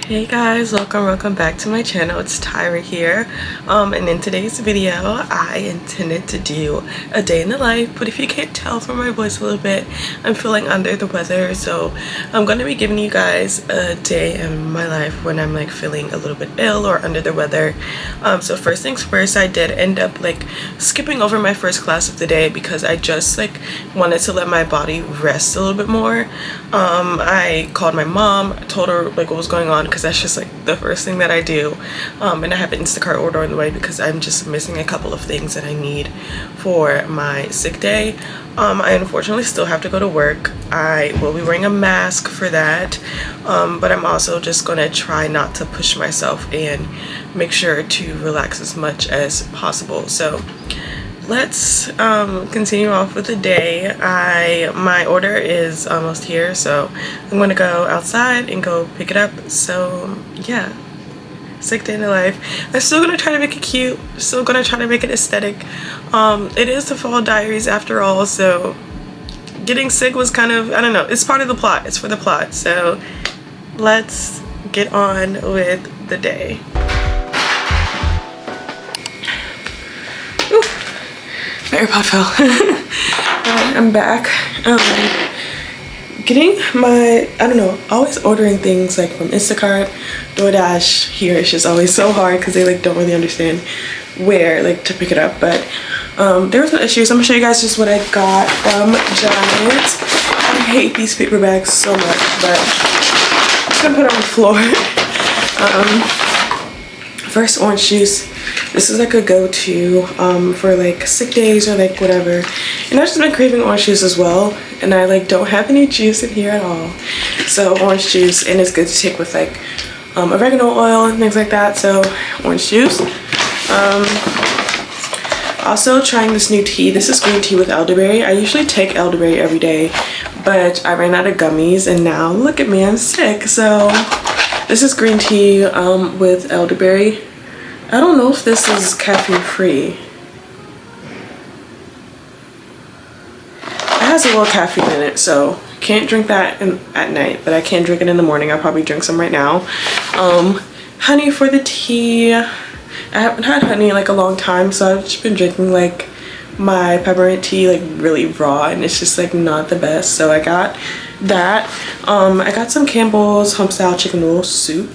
Hey guys, welcome back to my channel. It's Tyra here, and in today's video I intended to do a day in the life, but if you can't tell from my voice a little bit, I'm feeling under the weather, so I'm going to be giving you guys a day in my life when I'm like feeling a little bit ill or under the weather. So first things first, I did end up like skipping over my first class of the day because I just like wanted to let my body rest a little bit more. I called my mom, told her like what was going on, because that's just like the first thing that I do, and I have an Instacart order on the way because I'm just missing a couple of things that I need for my sick day. I unfortunately still have to go to work. I will be wearing a mask for that, but I'm also just gonna try not to push myself and make sure to relax as much as possible. So let's continue off with the day. My order is almost here, so I'm gonna go outside and go pick it up. So yeah, sick day in the life. I'm still gonna try to make it cute, still gonna try to make it aesthetic. It is the fall diaries after all, so getting sick was kind of, I don't know, it's part of the plot, it's for the plot. So let's get on with the day. My AirPod fell. I'm back. Getting my, I don't know, always ordering things like from Instacart, DoorDash. Here it's just always so hard because they like don't really understand where like to pick it up. But there was no issues. I'm gonna show you guys just what I got from Giant. I hate these paper bags so much, but I'm just gonna put it on the floor. First, orange juice. This is like a go-to for like sick days or like whatever, and I've just been craving orange juice as well, and I like don't have any juice in here at all, so orange juice. And it's good to take with like oregano oil and things like that, so orange juice. Also trying this new tea. This is green tea with elderberry. I usually take elderberry every day, but I ran out of gummies and now look at me, I'm sick. So this is green tea with elderberry. I don't know if this is caffeine free. It has a little caffeine in it, so can't drink that at night, but I can drink it in the morning. I'll probably drink some right now. Honey for the tea. I haven't had honey in like a long time, so I've just been drinking like my peppermint tea like really raw, and it's just like not the best, so I got that. I got some Campbell's homestyle chicken noodle soup.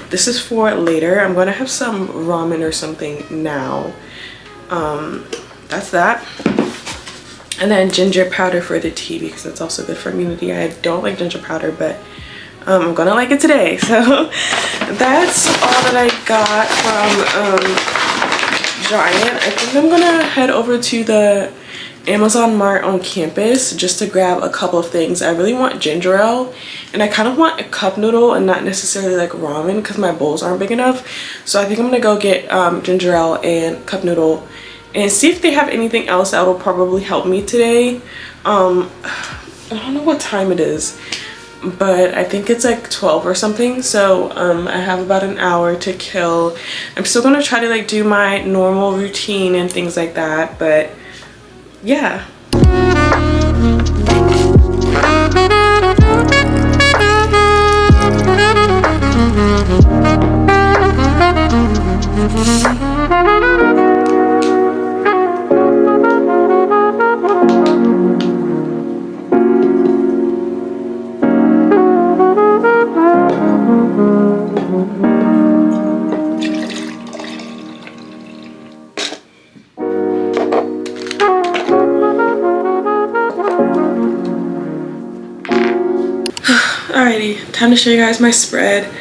This is for later. I'm gonna have some ramen or something now. That's that. And then ginger powder for the tea because that's also good for immunity. I don't like ginger powder, but I'm gonna like it today. So that's all that I got from Giant. I think I'm gonna head over to the Amazon Mart on campus just to grab a couple of things. I really want ginger ale, and I kind of want a cup noodle and not necessarily like ramen because my bowls aren't big enough. So I think I'm gonna go get ginger ale and cup noodle and see if they have anything else that will probably help me today. I don't know what time it is, but I think it's like 12 or something, so I have about an hour to kill. I'm still gonna try to like do my normal routine and things like that, but yeah. Alrighty, time to show you guys my spread.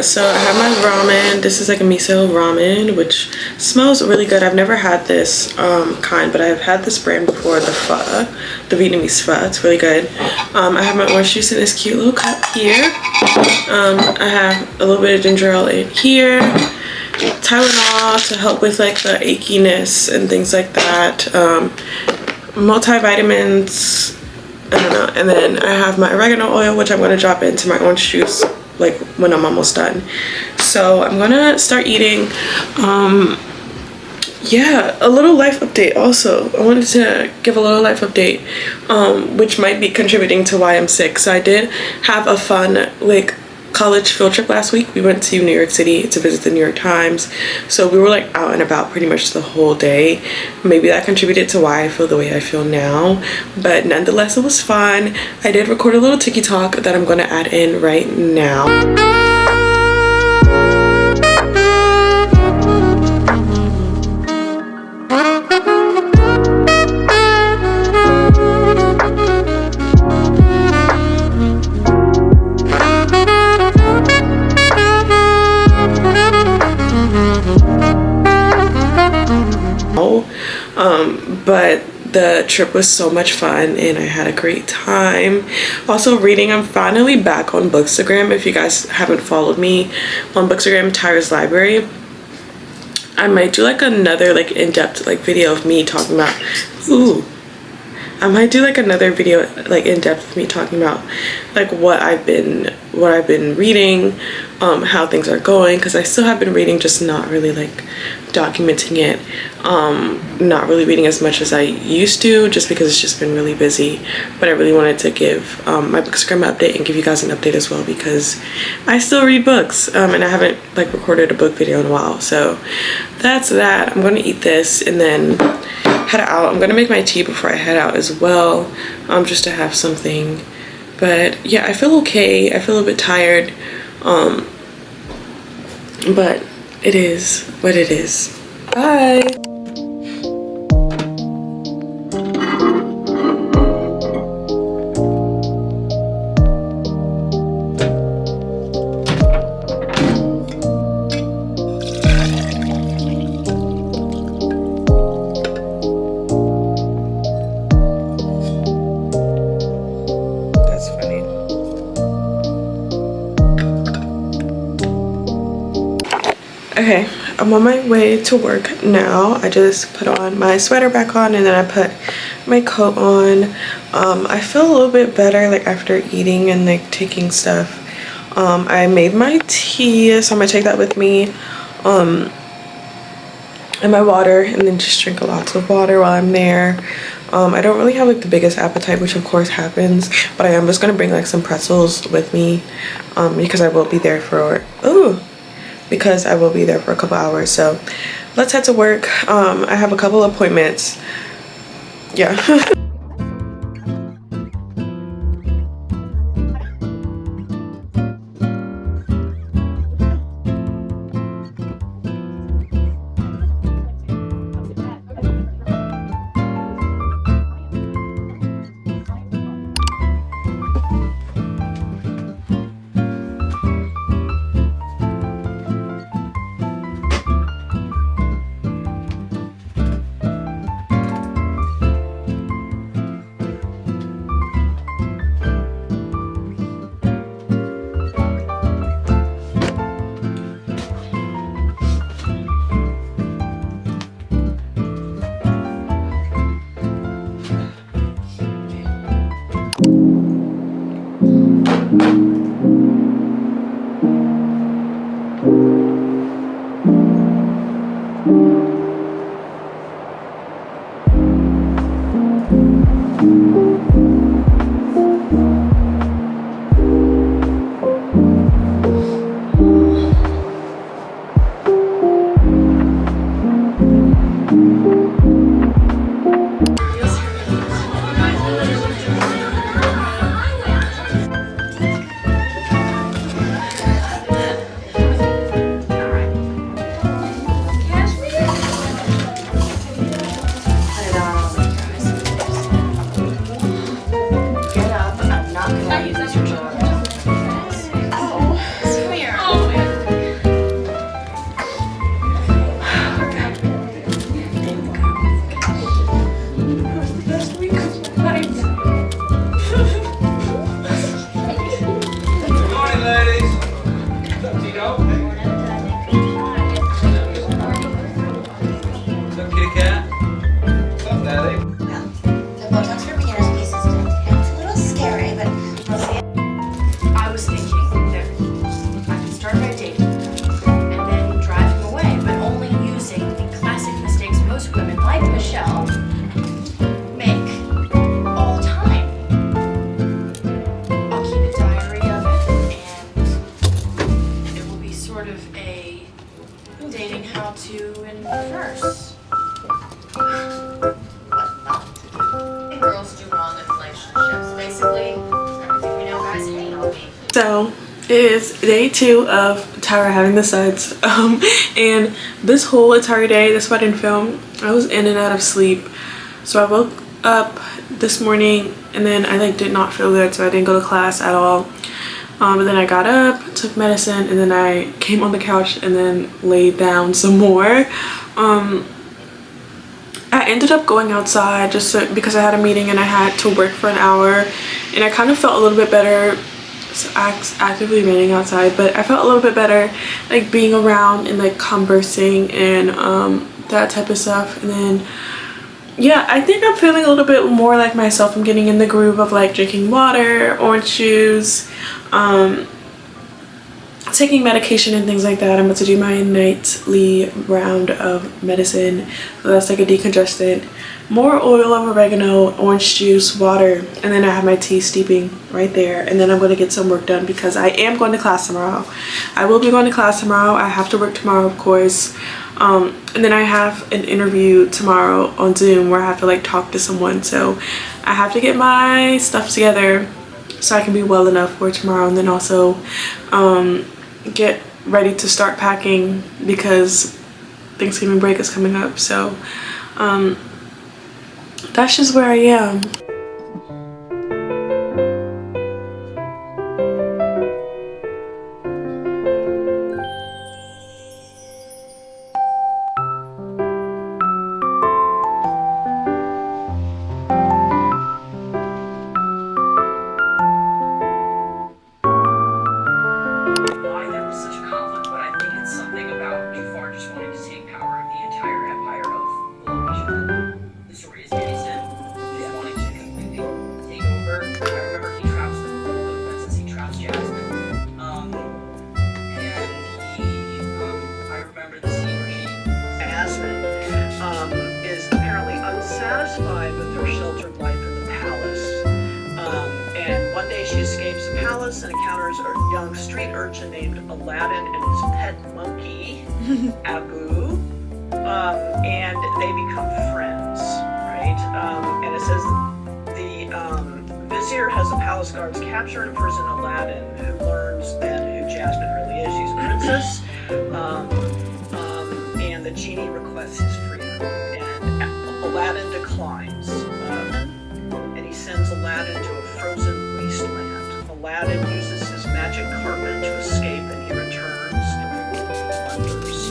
So I have my ramen. This is like a miso ramen, which smells really good. I've never had this kind, but I've had this brand before, the pho, the Vietnamese pho. It's really good. I have my orange juice in this cute little cup here. I have a little bit of ginger ale in here. Tylenol to help with like the achiness and things like that. Multivitamins, I don't know. And then I have my oregano oil, which I'm going to drop into my orange juice like when I'm almost done. So I'm gonna start eating. Yeah, a little life update also. I wanted to give a little life update, which might be contributing to why I'm sick. So I did have a fun like college field trip last week. We went to New York City to visit the New York Times. So we were like out and about pretty much the whole day. Maybe that contributed to why I feel the way I feel now, but nonetheless it was fun. I did record a little TikTok that I'm going to add in right now. But the trip was so much fun and I had a great time. Also reading, I'm finally back on Bookstagram. If you guys haven't followed me on Bookstagram, Tyra's Library, I might do like another like in-depth like video of me talking about I might do like another video like in depth of me talking about like what I've been reading, how things are going, because I still have been reading, just not really like documenting it, not really reading as much as I used to, just because it's just been really busy. But I really wanted to give my Bookstagram update and give you guys an update as well, because I still read books, and I haven't like recorded a book video in a while. So that's that. I'm gonna eat this and then head out. I'm gonna make my tea before I head out as well, just to have something. But yeah, I feel okay. I feel a little bit tired, but it is what it is. Bye. Okay, I'm on my way to work now. I just put on my sweater back on and then I put my coat on. I feel a little bit better like after eating and like taking stuff. I made my tea, so I'm gonna take that with me, and my water, and then just drink lots of water while I'm there. I don't really have like the biggest appetite, which of course happens, but I am just gonna bring like some pretzels with me, because I will be there for a couple hours. So let's head to work. I have a couple appointments. Yeah. stating how to inverse what not to do. And girls do wrong in relationships. Basically, everything we know guys hate on me. So it is day 2 of Tyra having the suds, and this whole entire day, that's why I didn't film. I was in and out of sleep, so I woke up this morning and then I like did not feel good, so I didn't go to class at all. But then I got up, took medicine, and then I came on the couch and then laid down some more. I ended up going outside just because I had a meeting and I had to work for an hour, and I kind of felt a little bit better. It's actively raining outside, but I felt a little bit better like being around and like conversing and that type of stuff. And then yeah, I think I'm feeling a little bit more like myself. I'm getting in the groove of like drinking water, orange juice, taking medication and things like that. I'm about to do my nightly round of medicine. So that's like a decongestant, more oil of oregano, orange juice, water, and then I have my tea steeping right there. And then I'm going to get some work done because I am going to class tomorrow. I will be going to class tomorrow. I have to work tomorrow, of course. And then I have an interview tomorrow on Zoom where I have to like talk to someone. So I have to get my stuff together so I can be well enough for tomorrow, and then also get ready to start packing because Thanksgiving break is coming up. So that's just where I am. Is apparently unsatisfied with her sheltered life in the palace. And one day she escapes the palace and encounters a young street urchin named Aladdin and his pet monkey, Abu. And they become friends, right? And it says the vizier has the palace guards capture and imprison Aladdin, who learns then who Jasmine really is. She's a princess. And the genie requests his freedom. Aladdin declines, and he sends Aladdin to a frozen wasteland. Aladdin uses his magic carpet to escape, and he returns wonders.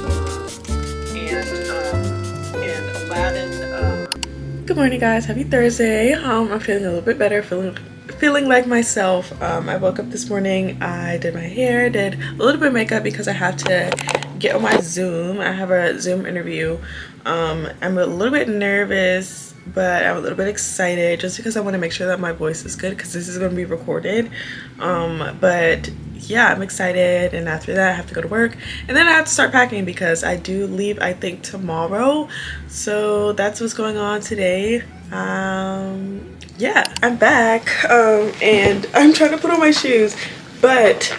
And Aladdin. Good morning, guys. Happy Thursday. I'm feeling a little bit better. Feeling like myself. I woke up this morning. I did my hair, did a little bit of makeup because I have to get on my Zoom. I have a Zoom interview. I'm a little bit nervous, but I'm a little bit excited just because I want to make sure that my voice is good because this is going to be recorded. But yeah, I'm excited, and after that I have to go to work, and then I have to start packing because I do leave, I think, tomorrow. So that's what's going on today. Yeah, I'm back, and I'm trying to put on my shoes, but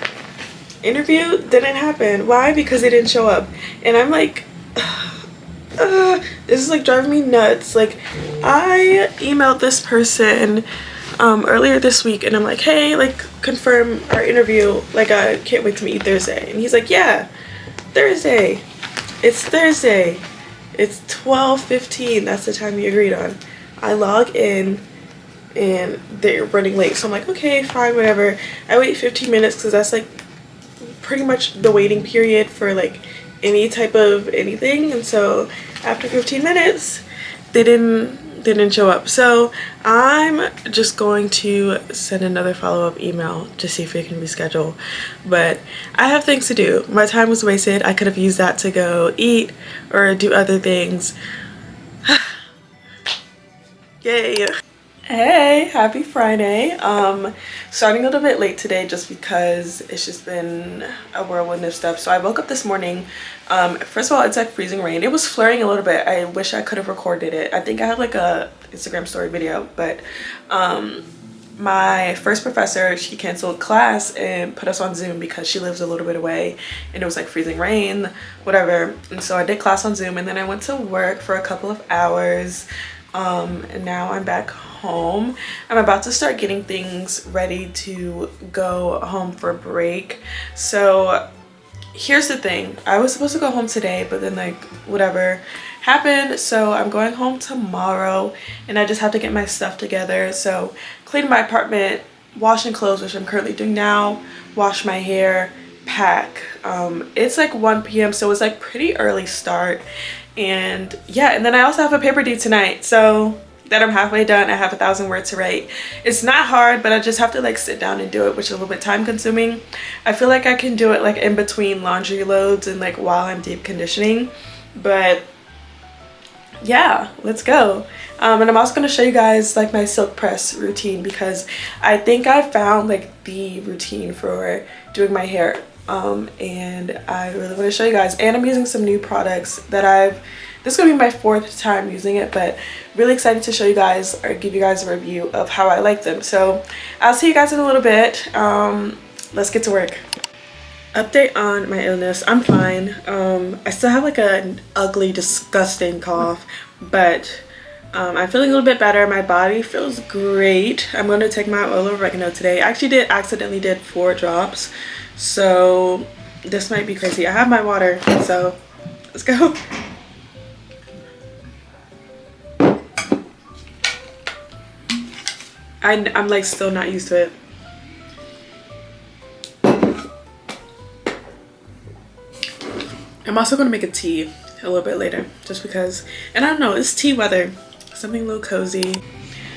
interview didn't happen. Why? Because they didn't show up, and I'm like, this is like driving me nuts. Like, I emailed this person earlier this week, and I'm like, hey, like, confirm our interview, like, I can't wait to meet you Thursday. And he's like, yeah, Thursday, it's Thursday, it's 12:15, that's the time we agreed on. I log in and they're running late, so I'm like, okay, fine, whatever. I wait 15 minutes because that's like pretty much the waiting period for like any type of anything. And so after 15 minutes they didn't show up, so I'm just going to send another follow-up email to see if we can reschedule. But I have things to do. My time was wasted. I could have used that to go eat or do other things. Yay. Hey, happy Friday. Starting a little bit late today just because it's just been a whirlwind of stuff. So I woke up this morning. First of all, it's like freezing rain. It was flurrying a little bit. I wish I could have recorded it. I think I have like a Instagram story video, but my first professor, she canceled class and put us on Zoom because she lives a little bit away and it was like freezing rain, whatever. And so I did class on Zoom, and then I went to work for a couple of hours. And now I'm back home. I'm about to start getting things ready to go home for break. So here's the thing, I was supposed to go home today, but then like whatever happened, so I'm going home tomorrow, and I just have to get my stuff together. So clean my apartment, washing clothes, which I'm currently doing now, wash my hair, pack. It's like 1 p.m. so it's like pretty early start. And yeah, and then I also have a paper due tonight, so that I'm halfway done. I have 1,000 words to write. It's not hard, but I just have to like sit down and do it, which is a little bit time consuming. I feel like I can do it like in between laundry loads and like while I'm deep conditioning, but yeah, let's go. And I'm also going to show you guys like my silk press routine, because I think I found like the routine for doing my hair, and I really want to show you guys. And I'm using some new products that this is gonna be my 4th time using it, but really excited to show you guys or give you guys a review of how I like them. So I'll see you guys in a little bit. Let's get to work. Update on my illness. I'm fine. I still have like an ugly, disgusting cough, but I'm feeling a little bit better. My body feels great. I'm going to take my oil of oregano today. I actually accidentally did 4 drops, so this might be crazy. I have my water, so let's go. I'm like still not used to it. I'm also gonna make a tea a little bit later, just because, and I don't know, it's tea weather, something a little cozy.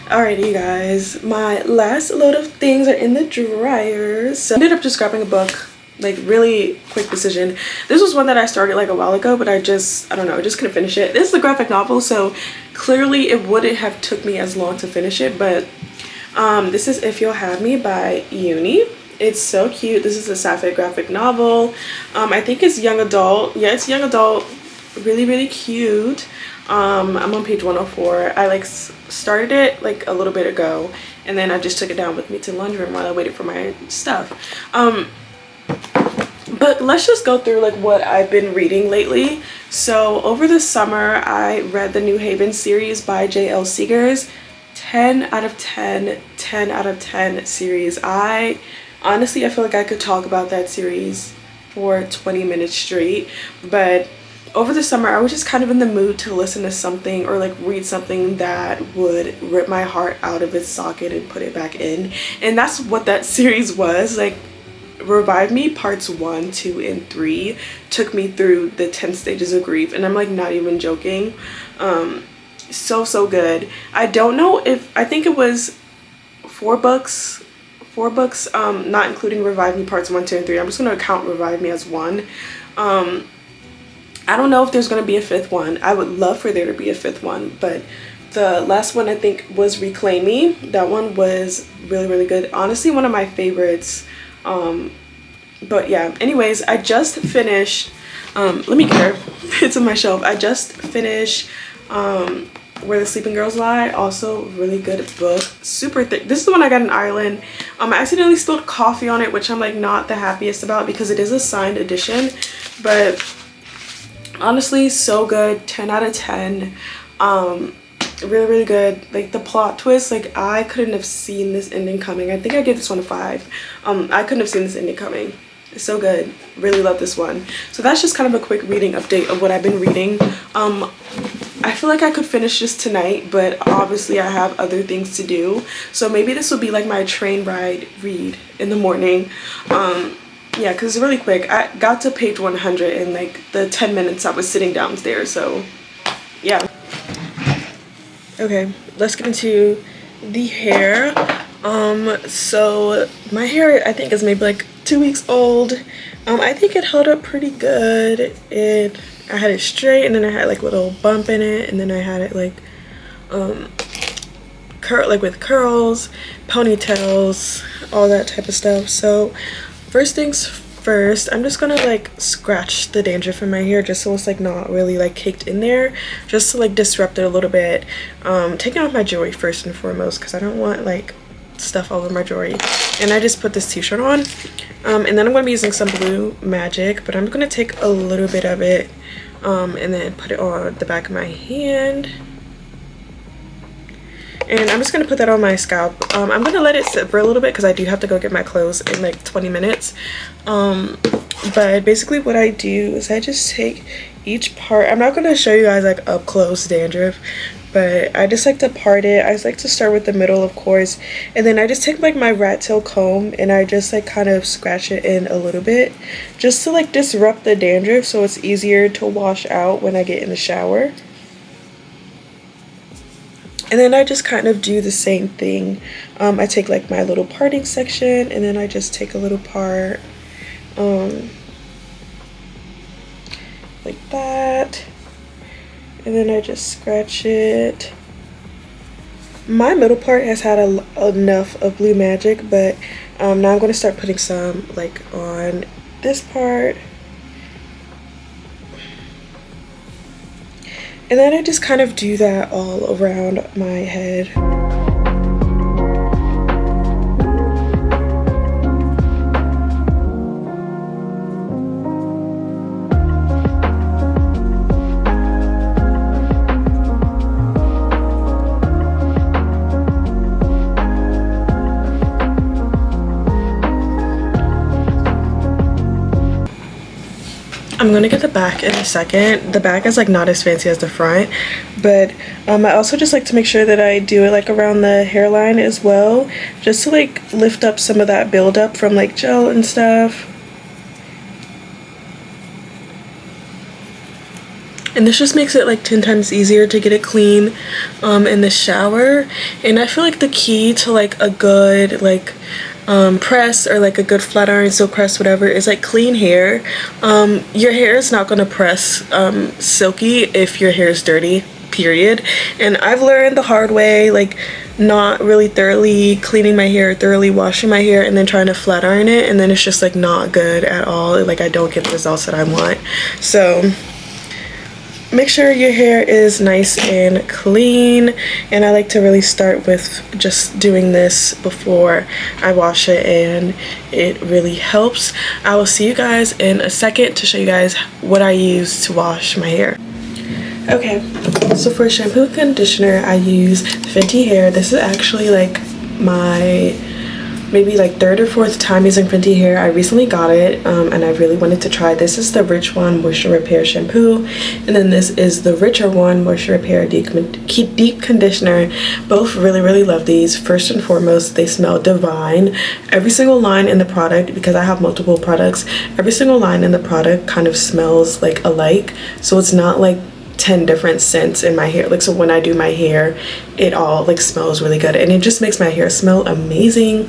Alrighty, you guys, my last load of things are in the dryers. So I ended up just grabbing a book, like really quick decision. This was one that I started like a while ago, but I don't know, I just couldn't finish it. This is a graphic novel, so clearly it wouldn't have took me as long to finish it, but this is If You'll Have Me by Uni. It's so cute. This is a sapphic graphic novel. I think it's young adult. Yeah, it's young adult. Really, really cute. I'm on page 104. I like started it like a little bit ago, and then I just took it down with me to the laundry room while I waited for my stuff. But let's just go through like what I've been reading lately. So over the summer, I read the New Haven series by J.L. Seegers. 10 out of 10, 10 out of 10 series. Honestly, I feel like I could talk about that series for 20 minutes straight, but over the summer I was just kind of in the mood to listen to something or like read something that would rip my heart out of its socket and put it back in, and that's what that series was. Like, Revive Me parts 1, 2, and 3 took me through the 10 stages of grief, and I'm like not even joking. So good. I don't know if, I think it was 4 books, not including Revive Me parts 1, 2, and 3. I'm just gonna count Revive Me as 1. I don't know if there's gonna be a 5th one. I would love for there to be a 5th one, but the last one I think was Reclaim Me. That one was really, really good. Honestly, one of my favorites. But yeah, anyways, I just finished, let me get her. It's on my shelf. I just finished Where the Sleeping Girls Lie. Also really good book, super thick. This is the one I got in Ireland. I accidentally spilled coffee on it, which I'm like not the happiest about because it is a signed edition, but honestly so good. 10 out of 10. Really, really good. Like the plot twist, like I couldn't have seen this ending coming. I think I gave this one a 5. I couldn't have seen this ending coming. It's so good. Really love this one. So that's just kind of a quick reading update of what I've been reading. I feel like I could finish this tonight, but obviously I have other things to do. So maybe this will be like my train ride read in the morning. Yeah, because it's really quick. I got to page 100 in like the 10 minutes I was sitting downstairs. So yeah. Okay, let's get into the hair. So my hair I think is maybe like 2 weeks old. I think it held up pretty good. I had it straight, and then I had like a little bump in it, and then I had it like with curls, ponytails, all that type of stuff. So first things first, I'm just gonna like scratch the dandruff in my hair just so it's like not really like caked in there, just to like disrupt it a little bit. Taking off my jewelry first and foremost because I don't want like stuff all over my jewelry. And I just put this t-shirt on. And then I'm going to be using some blue magic, but I'm going to take a little bit of it and then put it on the back of my hand. And I'm just going to put that on my scalp. I'm going to let it sit for a little bit because I do have to go get my clothes in like 20 minutes. But basically what I do is I just take each part. I'm not going to show you guys like up close dandruff, but I just like to part it. I just like to start with the middle, of course, and then I just take like my rat tail comb and I just like kind of scratch it in a little bit just to like disrupt the dandruff so it's easier to wash out when I get in the shower. And then I just kind of do the same thing. I take like my little parting section and then I just take a little part like that, and then I just scratch it. My middle part has had enough of blue magic, but now I'm going to start putting some like on this part, and then I just kind of do that all around my head. I'm gonna get the back in a second. The back is like not as fancy as the front, but I also just like to make sure that I do it like around the hairline as well, just to like lift up some of that buildup from like gel and stuff. And this just makes it like 10 times easier to get it clean in the shower. And I feel like the key to like a good like press or like a good flat iron silk press, whatever, is like clean hair. Your hair is not going to press silky if your hair is dirty, period. And I've learned the hard way, like not really thoroughly cleaning my hair, thoroughly washing my hair, and then trying to flat iron it, and then it's just like not good at all. Like I don't get the results that I want. So make sure your hair is nice and clean, and I like to really start with just doing this before I wash it, and it really helps. I will see you guys in a second to show you guys what I use to wash my hair. Okay, so for shampoo and conditioner I use Fenty Hair. This is actually like my maybe like third or fourth time using Fenty Hair. I recently got it and I really wanted to try. This is the Rich One Moisture Repair Shampoo, and then this is the Richer One Moisture Repair Deep Conditioner. Both really love these. First and foremost, they smell divine. Every single line in the product, because I have multiple products, every single line in the product kind of smells like alike, so it's not like 10 different scents in my hair. Like, so when I do my hair, it all like smells really good, and it just makes my hair smell amazing.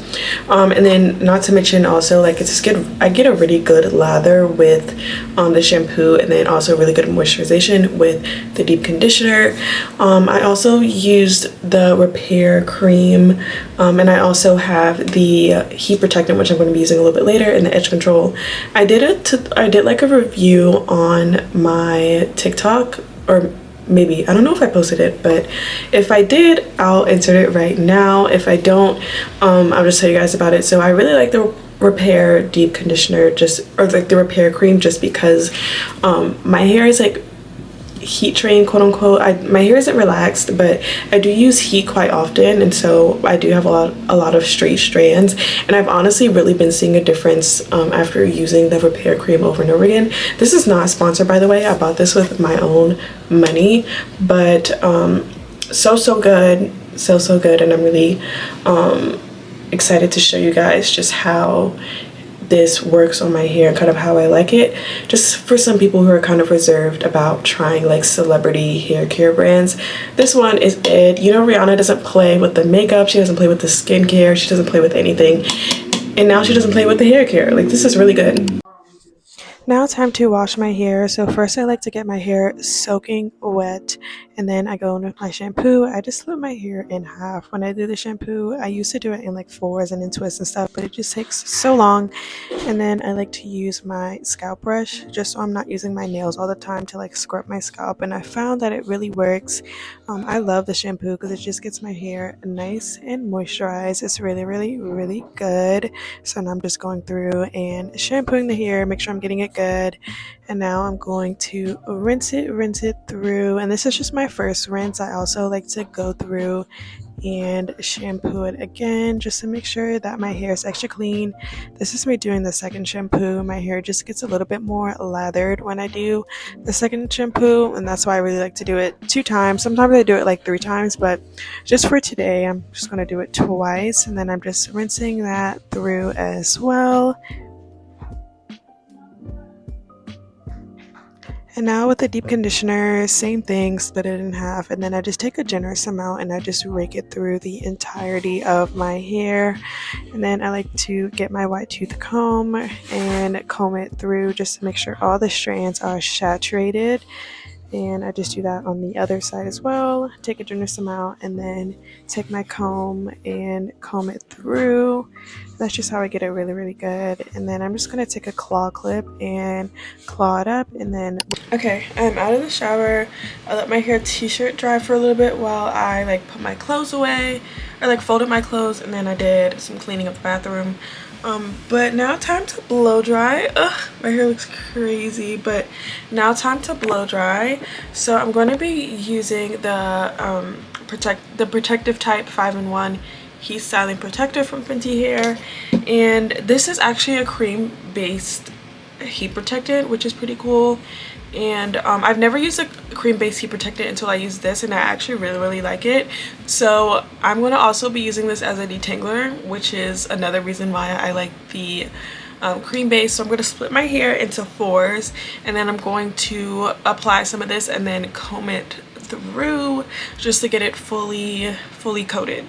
And then not to mention also like it's just good, I get a really good lather with the shampoo, and then also really good moisturization with the deep conditioner. I also used the repair cream, and I also have the heat protectant, which I'm going to be using a little bit later, and the edge control. I did like a review on my TikTok, or maybe, I don't know if I posted it, but if I did, I'll insert it right now. If I don't, I'll just tell you guys about it. So I really like the repair deep conditioner, or like the repair cream, just because my hair is like heat trained, quote unquote. My hair isn't relaxed, but I do use heat quite often, and so I do have a lot of straight strands, and I've honestly really been seeing a difference after using the repair cream over and over again. This is not sponsored, by the way. I bought this with my own money, but so good, so good, and I'm really excited to show you guys just how this works on my hair, kind of how I like it. Just for some people who are kind of reserved about trying like celebrity hair care brands, this one is it. You know, Rihanna doesn't play with the makeup, she doesn't play with the skincare, she doesn't play with anything, and now she doesn't play with the hair care. Like, this is really good. Now time to wash my hair. So first I like to get my hair soaking wet, and then I go in with my shampoo. I just split my hair in half. When I do the shampoo, I used to do it in like fours and in twists and stuff, but it just takes so long. And then I like to use my scalp brush just so I'm not using my nails all the time to like scrub my scalp, and I found that it really works. I love the shampoo because it just gets my hair nice and moisturized. It's really good. So now I'm just going through and shampooing the hair, make sure I'm getting it good. And now I'm going to rinse it through. And this is just my first rinse. I also like to go through and shampoo it again just to make sure that my hair is extra clean. This is me doing the second shampoo. My hair just gets a little bit more lathered when I do the second shampoo, and that's why I really like to do it 2 times. Sometimes I do it like 3 times, but just for today I'm just going to do it twice, and then I'm just rinsing that through as well. And now with the deep conditioner, same thing, split it in half, and then I just take a generous amount and I just rake it through the entirety of my hair. And then I like to get my white tooth comb and comb it through just to make sure all the strands are saturated. And I just do that on the other side as well. Take a generous amount and then take my comb and comb it through. That's just how I get it really good. And then I'm just going to take a claw clip and claw it up, and then okay, I'm out of the shower. I let my hair t-shirt dry for a little bit while I like put my clothes away, or like folded my clothes, and then I did some cleaning of the bathroom. But now time to blow dry. Ugh, my hair looks crazy, but now time to blow dry. So I'm going to be using the protective type 5-in-1 heat styling protector from Fenty Hair, and this is actually a cream based heat protectant, which is pretty cool. And I've never used a cream based heat protectant until I used this, and I actually really like it. So I'm going to also be using this as a detangler, which is another reason why I like the cream base. So I'm going to split my hair into 4s, and then I'm going to apply some of this and then comb it through just to get it fully coated.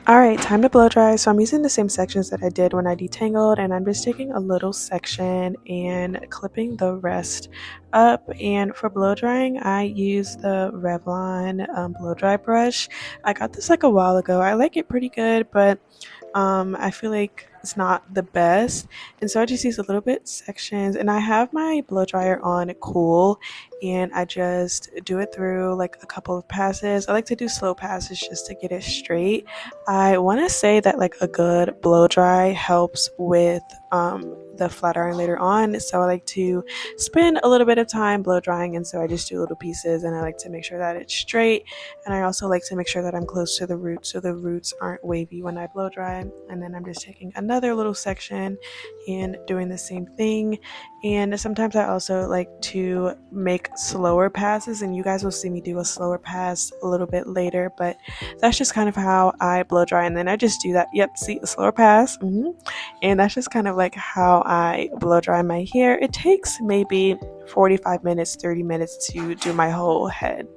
Alright, time to blow dry. So I'm using the same sections that I did when I detangled, and I'm just taking a little section and clipping the rest up. And for blow drying, I use the Revlon blow dry brush. I got this like a while ago. I like it pretty good, but I feel like it's not the best, and so I just use a little bit sections. And I have my blow dryer on cool, and I just do it through like a couple of passes. I like to do slow passes just to get it straight. I want to say that like a good blow dry helps with the flat iron later on, so I like to spend a little bit of time blow drying, and so I just do little pieces, and I like to make sure that it's straight. And I also like to make sure that I'm close to the roots so the roots aren't wavy when I blow dry. And then I'm just taking another another little section and doing the same thing. And sometimes I also like to make slower passes, and you guys will see me do a slower pass a little bit later, but that's just kind of how I blow dry. And then I just do that, yep, see, a slower pass. And that's just kind of like how I blow dry my hair. It takes maybe 45 minutes, 30 minutes to do my whole head.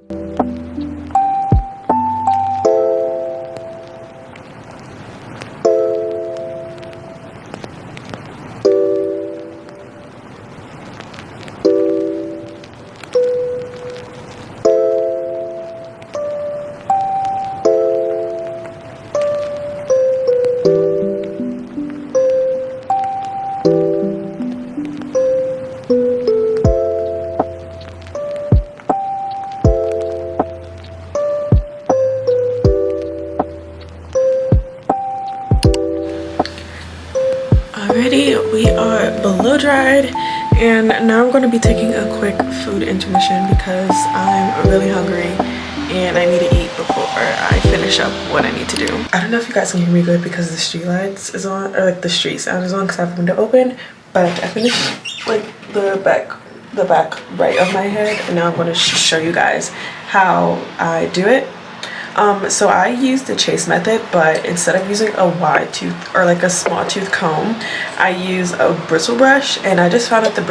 Alrighty, we are below dried, and now I'm going to be taking a quick food intermission because I'm really hungry and I need to eat before I finish up what I need to do. I don't know if you guys can hear me good because the street lights is on, or like the street sound is on because I have the window open, but I finished like the back right of my head, and now I'm going to show you guys how I do it. So I use the chase method, but instead of using a wide tooth or like a small tooth comb, I use a bristle brush. And I just found that the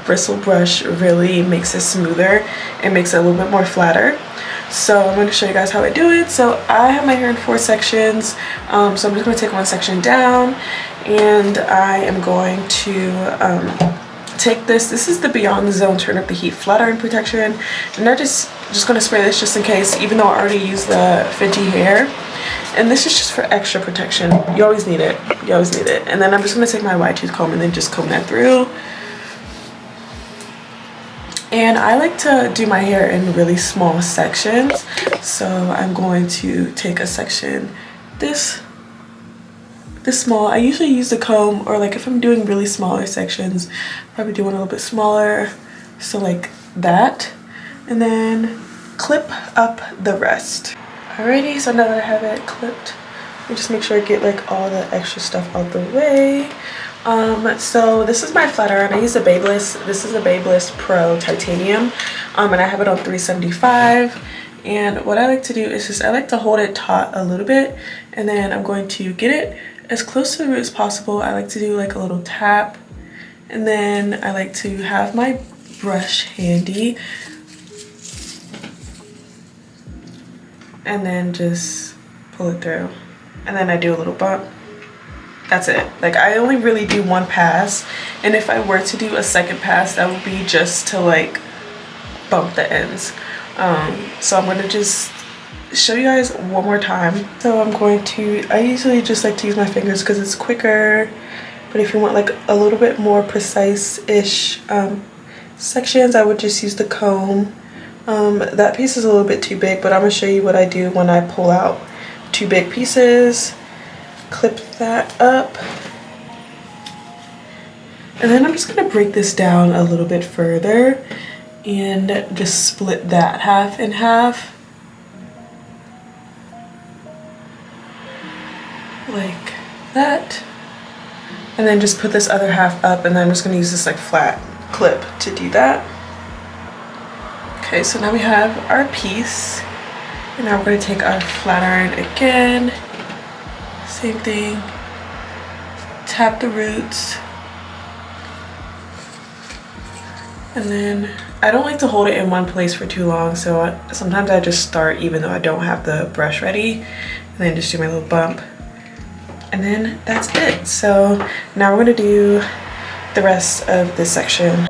bristle brush really makes it smoother and makes it a little bit more flatter. So I'm going to show you guys how I do it. So I have my hair in 4 sections, so I'm just going to take one section down, and I am going to take this is the Beyond the Zone Turn Up the Heat Flat Iron Protection, and I'm just going to spray this just in case, even though I already used the Fenty Hair. And this is just for extra protection. You always need it. You always need it. And then I'm just going to take my wide tooth comb and then just comb that through. And I like to do my hair in really small sections, so I'm going to take a section this small. I usually use the comb, or like if I'm doing really smaller sections, probably do one a little bit smaller, so like that, and then clip up the rest. Alrighty, so now that I have it clipped, I just make sure I get like all the extra stuff out the way. So this is my flat iron. I use the Babyliss. This is the Babyliss Pro Titanium, and I have it on 375. And what I like to do is just I like to hold it taut a little bit, and then I'm going to get it as close to the root as possible. I like to do like a little tap, and then I like to have my brush handy, and then just pull it through, and then I do a little bump. That's it. Like, I only really do one pass, and if I were to do a second pass, that would be just to like bump the ends. So I'm gonna just show you guys one more time. So I usually just like to use my fingers because it's quicker, but if you want like a little bit more precise-ish sections, I would just use the comb. That piece is a little bit too big, but I'm gonna show you what I do when I pull out 2 big pieces. Clip that up, and then I'm just gonna break this down a little bit further and just split that half in half, like that, and then just put this other half up, and then I'm just gonna use this like flat clip to do that. Okay, so now we have our piece, and now we're gonna take our flat iron again. Same thing, tap the roots, and then I don't like to hold it in one place for too long, so sometimes I just start even though I don't have the brush ready, and then just do my little bump, and then that's it. So now we're gonna do the rest of this section.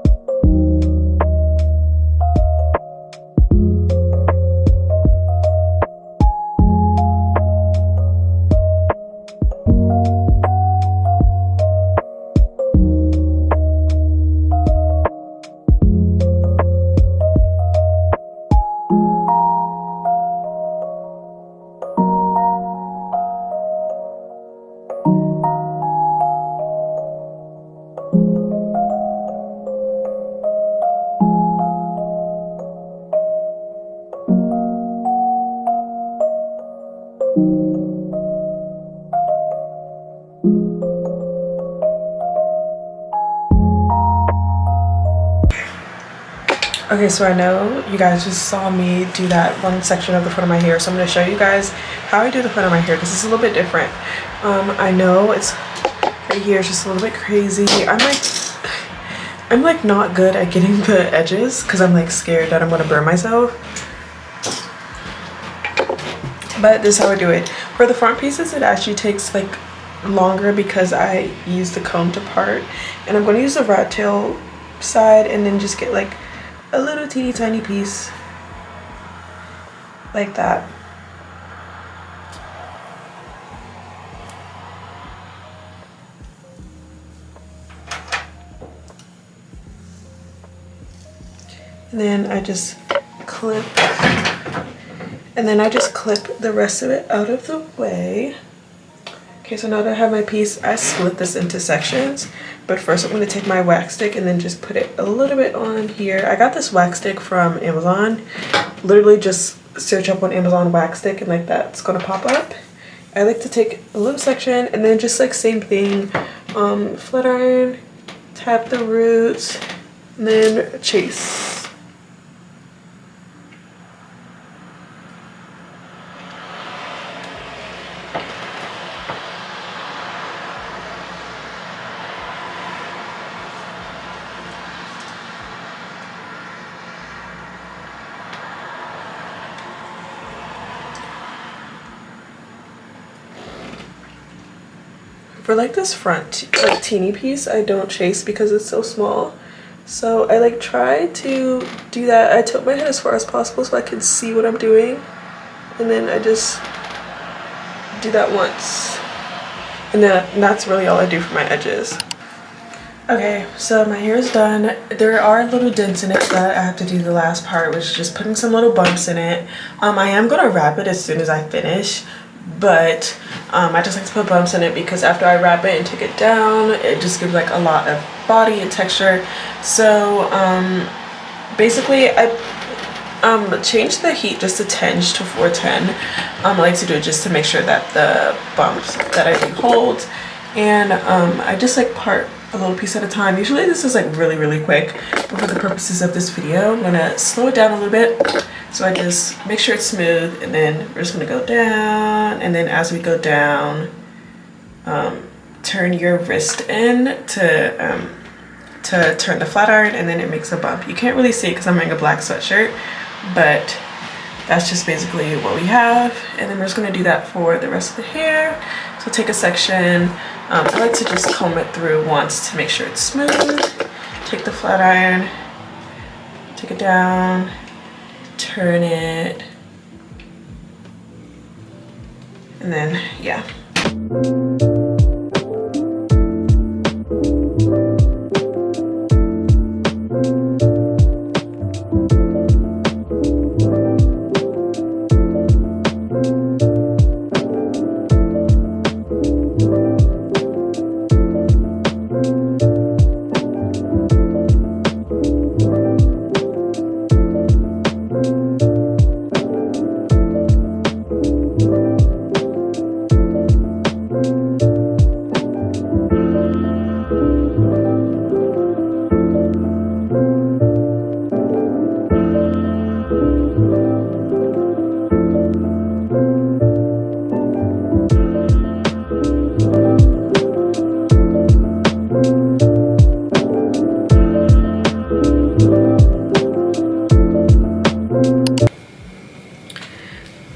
Okay, so I know you guys just saw me do that one section of the front of my hair, so I'm going to show you guys how I do the front of my hair because it's a little bit different. I know it's right here, it's just a little bit crazy. I'm like not good at getting the edges because I'm like scared that I'm going to burn myself. But this is how I do it. For the front pieces, it actually takes like longer because I use the comb to part, and I'm going to use the rat tail side and then just get like a little teeny tiny piece like that. And then I just clip, and then I just clip the rest of it out of the way. Okay, so now that I have my piece, I split this into sections. But first I'm going to take my wax stick and then just put it a little bit on here. I got this wax stick from Amazon. Literally just search up on Amazon wax stick and like that's going to pop up. I like to take a little section and then just like same thing, flat iron, tap the roots, and then chase. For like this front like teeny piece, I don't chase because it's so small. So I like try to do that. I tilt my head as far as possible so I can see what I'm doing. And then I just do that once. And then that's really all I do for my edges. Okay, so my hair is done. There are little dents in it that I have to do the last part, which is just putting some little bumps in it. I am gonna wrap it as soon as I finish. But I just like to put bumps in it because after I wrap it and take it down, it just gives like a lot of body and texture. So basically I changed the heat just a tinge to 410. I like to do it just to make sure that the bumps that I do hold. And I just like part a little piece at a time. Usually this is like really quick, but for the purposes of this video, I'm gonna slow it down a little bit. So I just make sure it's smooth, and then we're just gonna go down, and then as we go down, turn your wrist in to turn the flat iron, and then it makes a bump. You can't really see it because I'm wearing a black sweatshirt, but that's just basically what we have. And then we're just gonna do that for the rest of the hair. So take a section. I like to just comb it through once to make sure it's smooth. Take the flat iron, take it down, turn it, and then yeah.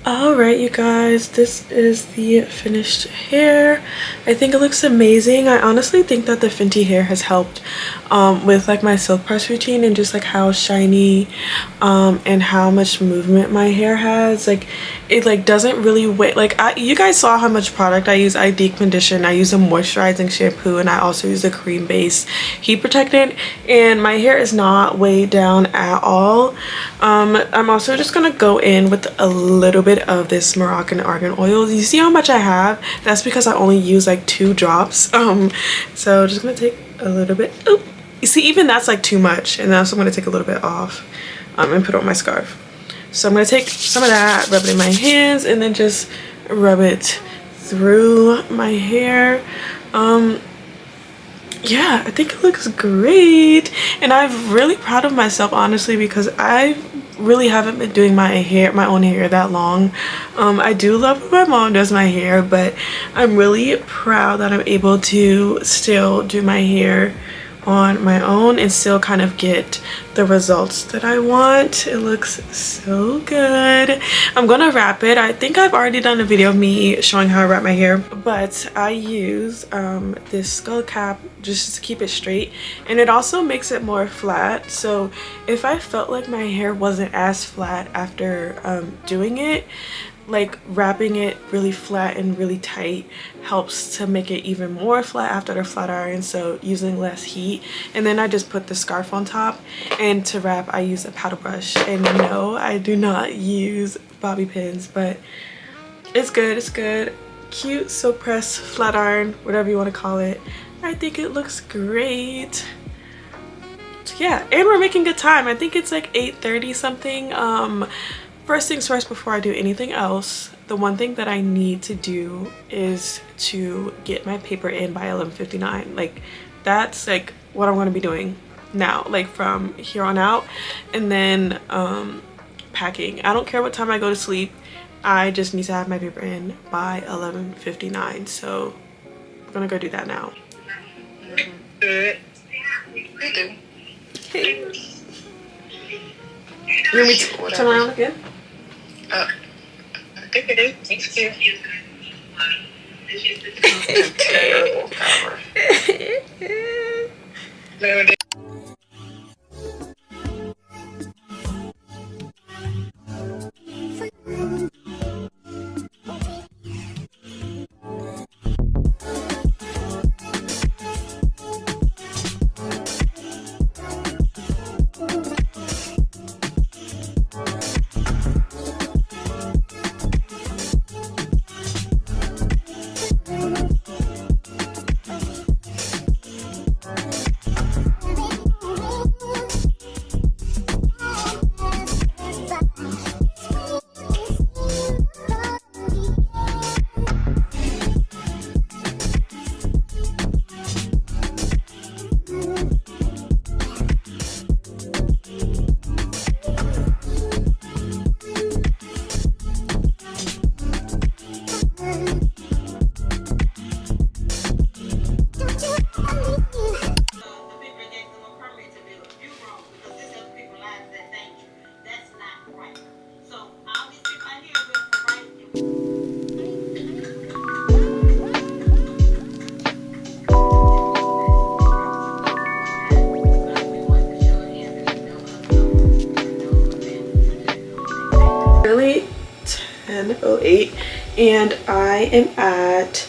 Alright you guys, this is the finished hair. I think it looks amazing. I honestly think that the Fenty Hair has helped with like my silk press routine and just like how shiny and how much movement my hair has. Like it like doesn't really weigh, like you guys saw how much product I use. I deep condition, I use a moisturizing shampoo, and I also use a cream base heat protectant, and my hair is not weighed down at all. I'm also just gonna go in with a little bit of this Moroccan argan oil. You see how much I have? That's because I only use like 2 drops. So just gonna take a little bit. Oh, you see, even that's like too much, and also I'm gonna take a little bit off and put on my scarf. So I'm gonna take some of that, rub it in my hands, and then just rub it through my hair. yeah, I think it looks great, and I'm really proud of myself, honestly, because I really haven't been doing my own hair that long. I do love when my mom does my hair, but I'm really proud that I'm able to still do my hair on my own and still kind of get the results that I want. It looks so good. I'm gonna wrap it. I think I've already done a video of me showing how I wrap my hair, but I use this skull cap just to keep it straight, and it also makes it more flat. So if I felt like my hair wasn't as flat after doing it, like wrapping it really flat and really tight helps to make it even more flat after the flat iron, so using less heat. And then I just put the scarf on top, and to wrap I use a paddle brush. And no, I do not use bobby pins, but it's good, it's good. Cute silk press flat iron, whatever you want to call it. I think it looks great. Yeah, and we're making good time. I think it's like 8:30 something. First things first, before I do anything else, the one thing that I need to do is to get my paper in by 11:59. Like, that's like what I'm going to be doing now, like from here on out. And then packing. I don't care what time I go to sleep. I just need to have my paper in by 11:59. So I'm gonna go do that now. Hey. You want me to turn around again? Thank you. Terrible cover. Really 10:08, and I am at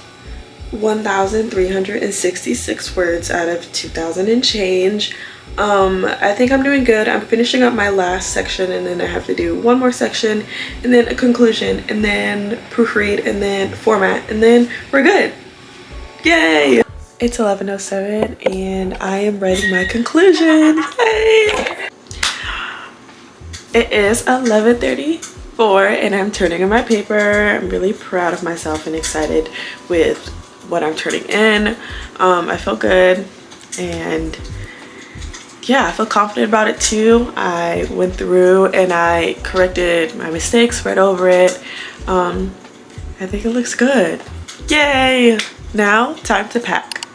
1,366 words out of 2,000 and change. I think I'm doing good. I'm finishing up my last section, and then I have to do one more section, and then a conclusion, and then proofread, and then format, and then we're good. Yay! It's 11:07 and I am writing my conclusion. Yay! It is 11:34 and I'm turning in my paper. I'm really proud of myself and excited with what I'm turning in. I feel good, and yeah, I feel confident about it too. I went through and I corrected my mistakes, read over it. I think it looks good. Yay! Now, time to pack.